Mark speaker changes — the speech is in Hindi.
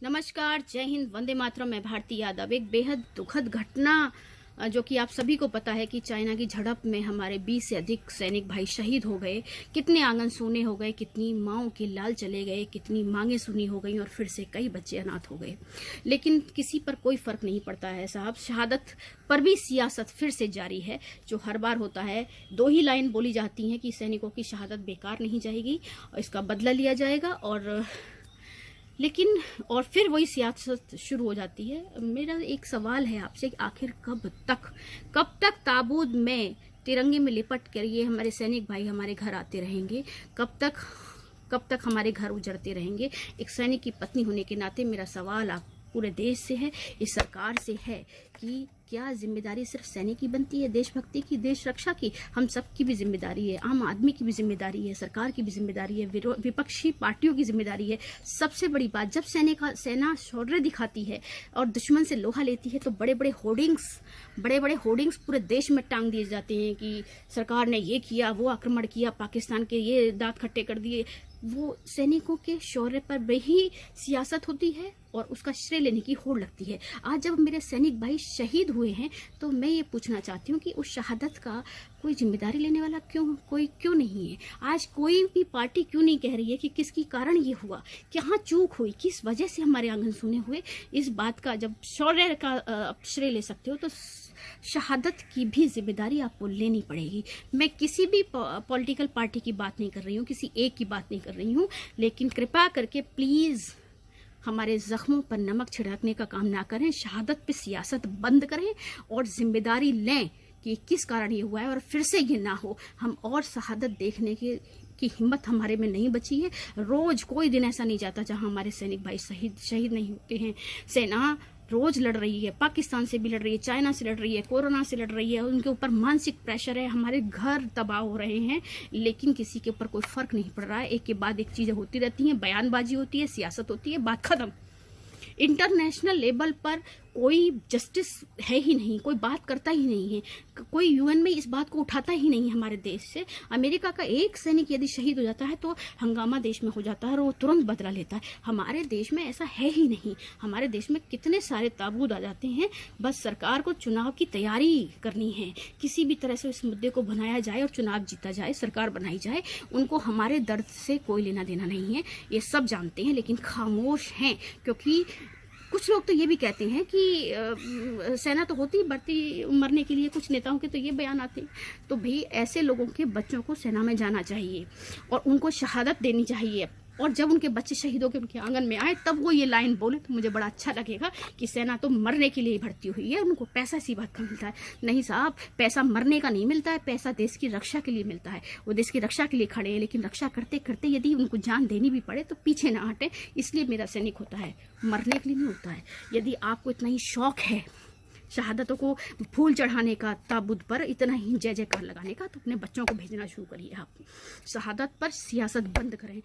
Speaker 1: नमस्कार, जय हिंद, वंदे मातरम। मैं भारती यादव। एक बेहद दुखद घटना जो कि आप सभी को पता है कि चाइना की झड़प में हमारे 20 से अधिक सैनिक भाई शहीद हो गए। कितने आंगन सूने हो गए, कितनी माओं के लाल चले गए, कितनी मांगे सुनी हो गई और फिर से कई बच्चे अनाथ हो गए। लेकिन किसी पर कोई फर्क नहीं पड़ता है साहब। शहादत पर भी सियासत फिर से जारी है। जो हर बार होता है, दो ही लाइन बोली जाती हैं कि सैनिकों की शहादत बेकार नहीं जाएगी और इसका बदला लिया जाएगा, और फिर वही सियासत शुरू हो जाती है। मेरा एक सवाल है आपसे, आखिर कब तक ताबूत में तिरंगे में लिपट कर ये हमारे सैनिक भाई हमारे घर आते रहेंगे? कब तक हमारे घर उजड़ते रहेंगे? एक सैनिक की पत्नी होने के नाते मेरा सवाल आप पूरे देश से है, इस सरकार से है कि क्या जिम्मेदारी सिर्फ सैनिक की बनती है, देशभक्ति की, देश रक्षा की? हम सब की भी जिम्मेदारी है, आम आदमी की भी जिम्मेदारी है, सरकार की भी जिम्मेदारी है, विपक्षी पार्टियों की जिम्मेदारी है। सबसे बड़ी बात, जब सेना शौर्य दिखाती है और दुश्मन से लोहा लेती है तो बड़े बड़े होर्डिंग्स पूरे देश में टांग दिए जाते हैं कि सरकार ने ये किया, वो आक्रमण किया, पाकिस्तान के ये दांत खट्टे कर दिए। वो सैनिकों के शौर्य पर भी सियासत होती है और उसका श्रेय लेने की होड़ लगती है। आज जब मेरे सैनिक भाई शहीद हुए हैं तो मैं ये पूछना चाहती हूँ कि उस शहादत का कोई जिम्मेदारी लेने वाला क्यों नहीं है? आज कोई भी पार्टी क्यों नहीं कह रही है कि किसकी कारण ये हुआ, कहाँ चूक हुई, किस वजह से हमारे आंगन सुने हुए? इस बात का जब शौर्य का श्रेय ले सकते हो तो शहादत की भी जिम्मेदारी आपको लेनी पड़ेगी। मैं किसी भी पॉलिटिकल पार्टी की बात नहीं कर रही हूँ, किसी एक की बात नहीं कर रही हूँ, लेकिन कृपा करके प्लीज हमारे जख्मों पर नमक छिड़कने का काम ना करें। शहादत पे सियासत बंद करें और जिम्मेदारी लें कि किस कारण ये हुआ है और फिर से ये ना हो। हम और शहादत देखने की हिम्मत हमारे में नहीं बची है। रोज कोई दिन ऐसा नहीं जाता जहां हमारे सैनिक भाई शहीद नहीं होते हैं। सेना रोज लड़ रही है, पाकिस्तान से भी लड़ रही है, चाइना से लड़ रही है, कोरोना से लड़ रही है, उनके ऊपर मानसिक प्रेशर है, हमारे घर तबाह हो रहे हैं, लेकिन किसी के ऊपर कोई फर्क नहीं पड़ रहा है। एक के बाद एक चीजें होती रहती हैं, बयानबाजी होती है, सियासत होती है, बात खत्म। इंटरनेशनल लेवल पर कोई जस्टिस है ही नहीं, कोई बात करता ही नहीं है, कोई यूएन में इस बात को उठाता ही नहीं है हमारे देश से। अमेरिका का एक सैनिक यदि शहीद हो जाता है तो हंगामा देश में हो जाता है और वो तुरंत बदला लेता है। हमारे देश में ऐसा है ही नहीं। हमारे देश में कितने सारे ताबूत आ जाते हैं। बस सरकार को चुनाव की तैयारी करनी है, किसी भी तरह से इस मुद्दे को बनाया जाए और चुनाव जीता जाए, सरकार बनाई जाए। उनको हमारे दर्द से कोई लेना देना नहीं है, ये सब जानते हैं, लेकिन खामोश हैं। क्योंकि कुछ लोग तो ये भी कहते हैं कि सेना तो होती बढ़ती मरने के लिए, कुछ नेताओं के तो ये बयान आते हैं। तो भाई ऐसे लोगों के बच्चों को सेना में जाना चाहिए और उनको शहादत देनी चाहिए, और जब उनके बच्चे शहीद होकर उनके आंगन में आए तब वो ये लाइन बोले तो मुझे बड़ा अच्छा लगेगा कि सेना तो मरने के लिए भर्ती हुई है, उनको पैसा इसी बात का मिलता है। नहीं साहब, पैसा मरने का नहीं मिलता है, पैसा देश की रक्षा के लिए मिलता है। वो देश की रक्षा के लिए खड़े हैं, लेकिन रक्षा करते करते यदि उनको जान देनी भी पड़े तो पीछे ना हटे। इसलिए मेरा सैनिक होता है, मरने के लिए नहीं होता है। यदि आपको इतना ही शौक है शहादतों को फूल चढ़ाने का, ताबूत पर इतना ही जय जयकार लगाने का, तो अपने बच्चों को भेजना शुरू करिए। आप शहादत पर सियासत बंद करें।